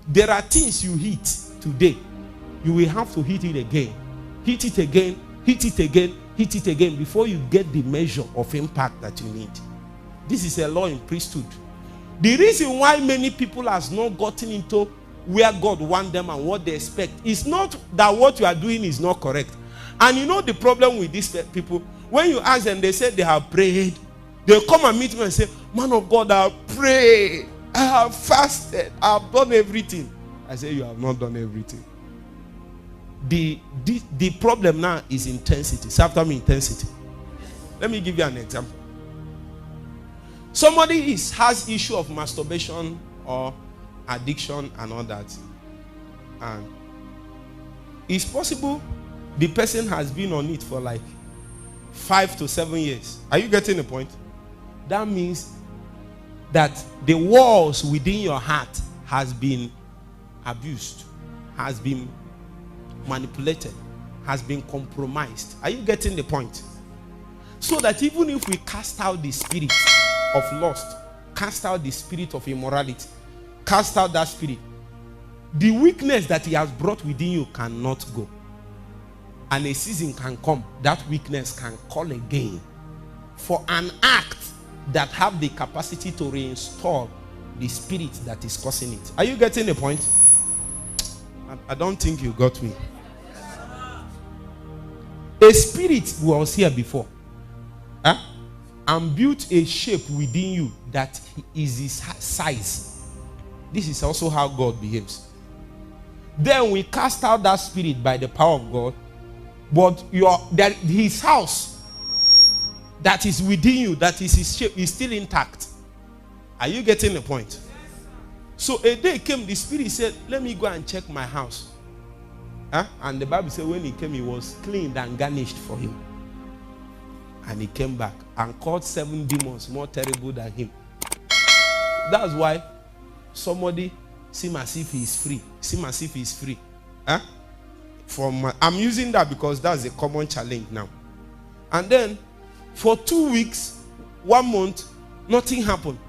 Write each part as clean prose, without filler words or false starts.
There are things you hit today. You will have to hit it again. Hit it again, hit it again, hit it again before you get the measure of impact that you need. This is a law in priesthood. The reason why many people has not gotten into where God wants them and what they expect is not that what you are doing is not correct. And you know the problem with these people, when you ask them, they say they have prayed. They'll come and meet me and say, man of God, I have prayed, I have fasted, I have done everything. I say, you have not done everything. The problem now is intensity. Say after me, intensity. Let me give you an example. Somebody has issue of masturbation or addiction and all that. And it's possible the person has been on it for like 5 to 7 years. Are you getting the point? That means that the walls within your heart has been abused, has been manipulated, has been compromised. Are you getting the point? So that even if we cast out the spirit of lust, cast out the spirit of immorality, cast out that spirit, the weakness that he has brought within you cannot go. And a season can come, that weakness can call again for an act that have the capacity to reinstall the spirit that is causing it. Are you getting the point? I don't think you got me. A spirit was here before, and built a shape within you that is his size. This is also how God behaves. Then we cast out that spirit by the power of God, but his house that is within you, that is his shape, is still intact. Are you getting the point? So a day came, the spirit said, let me go and check my house. And the Bible said when he came, he was cleaned and garnished for him. And he came back and caught 7 demons more terrible than him. That's why somebody seems as if he is free. Seems as if he is free. I'm using that because that's a common challenge now. And then for 2 weeks, 1 month, nothing happened.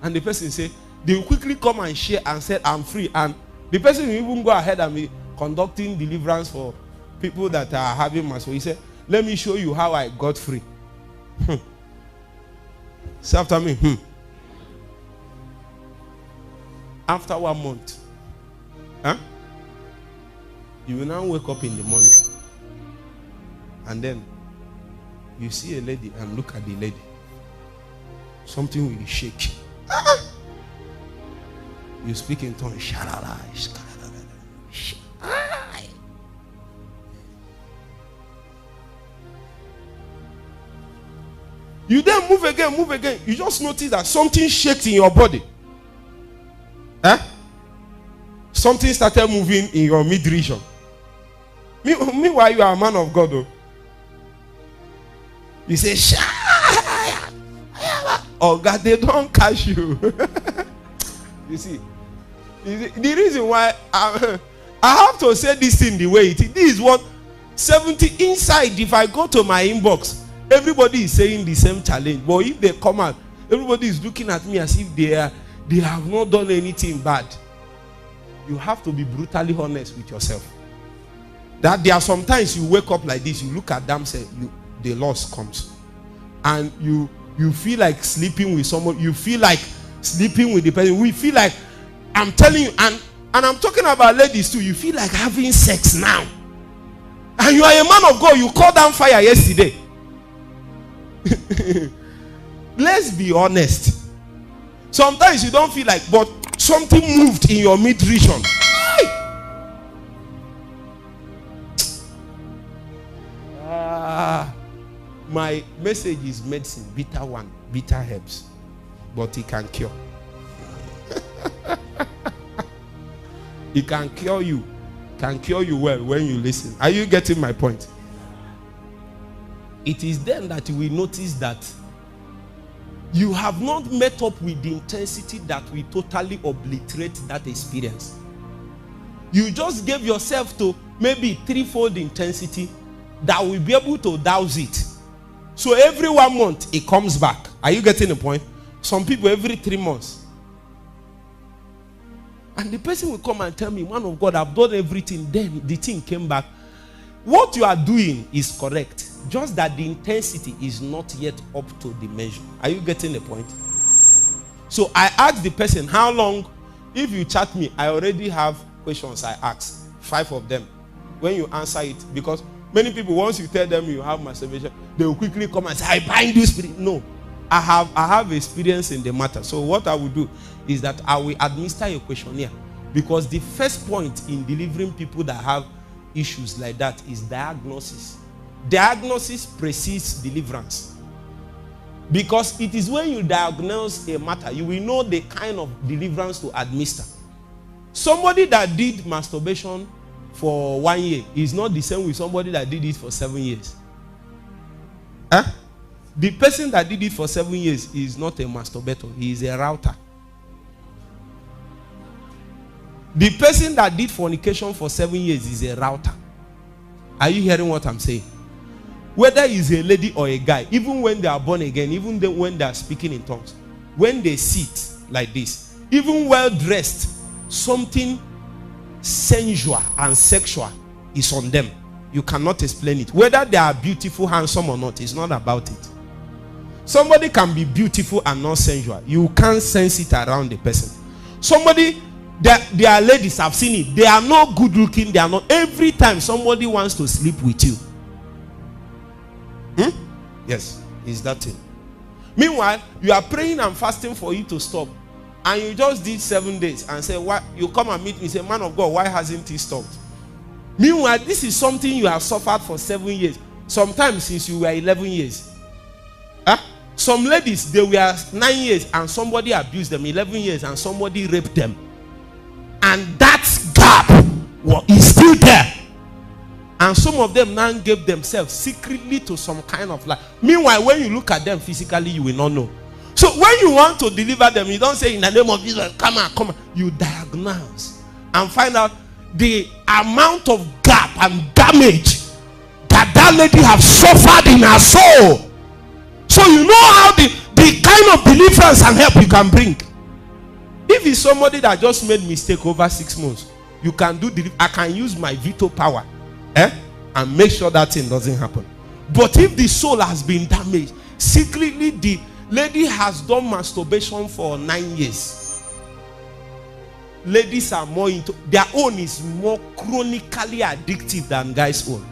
And the person said, they will quickly come and share and said, I'm free. And the person will even go ahead and be conducting deliverance for people that are having masturbation. He said, let me show you how I got free. Say after me. After 1 month, you will now wake up in the morning, and then you see a lady and look at the lady. Something will shake. You speak in tongues. You then move again. You just notice that something shakes in your body. Something started moving in your mid-region. Meanwhile, you are a man of God, though. You say, oh God, they don't catch you. You see, the reason why I have to say this thing the way it is. This is what 70 inside. If I go to my inbox, everybody is saying the same challenge. But if they come out, everybody is looking at me as if they have not done anything bad. You have to be brutally honest with yourself. That there are sometimes you wake up like this, you look at them, say, the loss comes. And you feel like sleeping with someone, you feel like sleeping with the person. We feel like, I'm telling you, and I'm talking about ladies too, you feel like having sex now. And you are a man of God, you called down fire yesterday. Let's be honest. Sometimes you don't feel like, but something moved in your mid-region. My message is medicine, bitter one, bitter herbs, but it can cure. It can cure you well when you listen. Are you getting my point? It is then that you will notice that you have not met up with the intensity that will totally obliterate that experience. You just gave yourself to maybe 3-fold intensity that will be able to douse it. So every 1 month it comes back. Are you getting the point? Some people every 3 months. And the person will come and tell me, man of God, I've done everything. Then the thing came back. What you are doing is correct. Just that the intensity is not yet up to the measure. Are you getting the point? So I asked the person, how long? If you chat me, I already have questions I ask. 5 of them. When you answer it, because many people, once you tell them you have masturbation, they will quickly come and say, I bind you spirit. No. I have experience in the matter. So what I will do is that I will administer a questionnaire. Because the first point in delivering people that have issues like that is diagnosis. Diagnosis precedes deliverance. Because it is when you diagnose a matter, you will know the kind of deliverance to administer. Somebody that did masturbation for 1 year is not the same with somebody that did it for 7 years. Huh? The person that did it for 7 years is not a masturbator. He is a router. The person that did fornication for 7 years is a router. Are you hearing what I'm saying? Whether it's a lady or a guy, even when they are born again, even when they are speaking in tongues, when they sit like this, even well dressed, something sensual and sexual is on them. You cannot explain it. Whether they are beautiful, handsome or not, it's not about it. Somebody can be beautiful and not sensual. You can't sense it around the person. Somebody, there are ladies, I've seen it. They are not good looking. They are not. Every time somebody wants to sleep with you. Yes, it's that thing. Meanwhile, you are praying and fasting for you to stop. And you just did 7 days and say, why? You come and meet me and say, man of God, why hasn't he stopped? Meanwhile, this is something you have suffered for 7 years. Sometimes since you were 11 years. Huh? Some ladies, they were 9 years and somebody abused them, 11 years and somebody raped them. And that gap is still there. And some of them now gave themselves secretly to some kind of life. Meanwhile, when you look at them physically, you will not know. So when you want to deliver them, you don't say in the name of Jesus, come on. You diagnose and find out the amount of gap and damage that lady have suffered in her soul. So you know how the kind of deliverance and help you can bring. If it's somebody that just made mistake over 6 months, you can do I can use my veto power and make sure that thing doesn't happen. But if the soul has been damaged, secretly the lady has done masturbation for 9 years. Ladies are more into, their own is more chronically addictive than guys' own.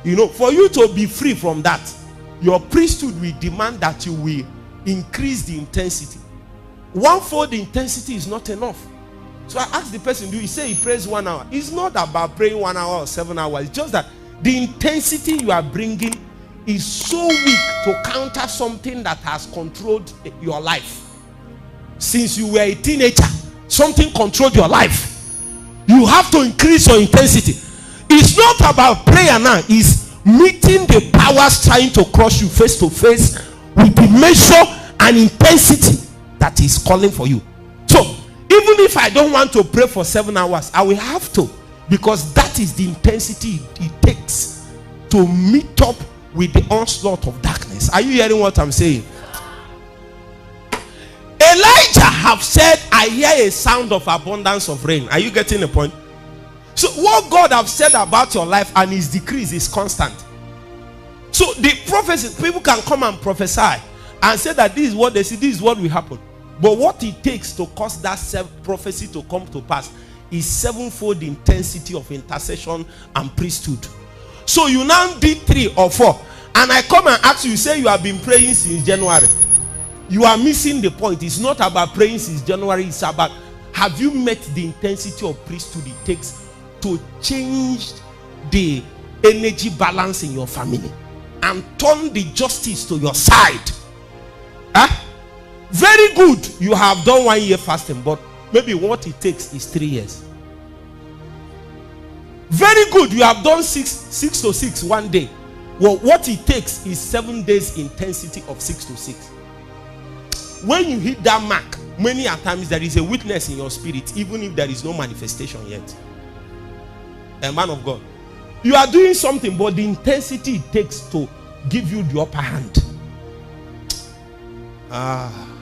You know, for you to be free from that, your priesthood will demand that you will increase the intensity. 1/4 intensity is not enough. So I asked the person, do you say he prays 1 hour? It's not about praying 1 hour or 7 hours. It's just that the intensity you are bringing is so weak to counter something that has controlled your life. Since you were a teenager, something controlled your life. You have to increase your intensity. It's not about prayer now. It's meeting the powers trying to crush you face to face with the measure and intensity that is calling for you. So, even if I don't want to pray for 7 hours, I will have to, because that is the intensity it takes to meet up with the onslaught of darkness. Are you hearing what I'm saying? Elijah have said, I hear a sound of abundance of rain. Are you getting the point? So what God have said about your life and his decrees is constant. So the prophecy, people can come and prophesy and say that this is what they see, this is what will happen. But what it takes to cause that prophecy to come to pass is 7-fold intensity of intercession and priesthood. So you now did 3 or 4, and I come and ask you, say you have been praying since January. You are missing the point. It's not about praying since January. It's about, have you met the intensity of priesthood it takes to change the energy balance in your family and turn the justice to your side? Very good. You have done 1 year fasting, but maybe what it takes is 3 years. Very good. You have done 6 to 6 1 day. Well, what it takes is 7 days intensity of 6 to 6. When you hit that mark, many a times there is a witness in your spirit, even if there is no manifestation yet. A man of God, you are doing something, but the intensity it takes to give you the upper hand. Ah.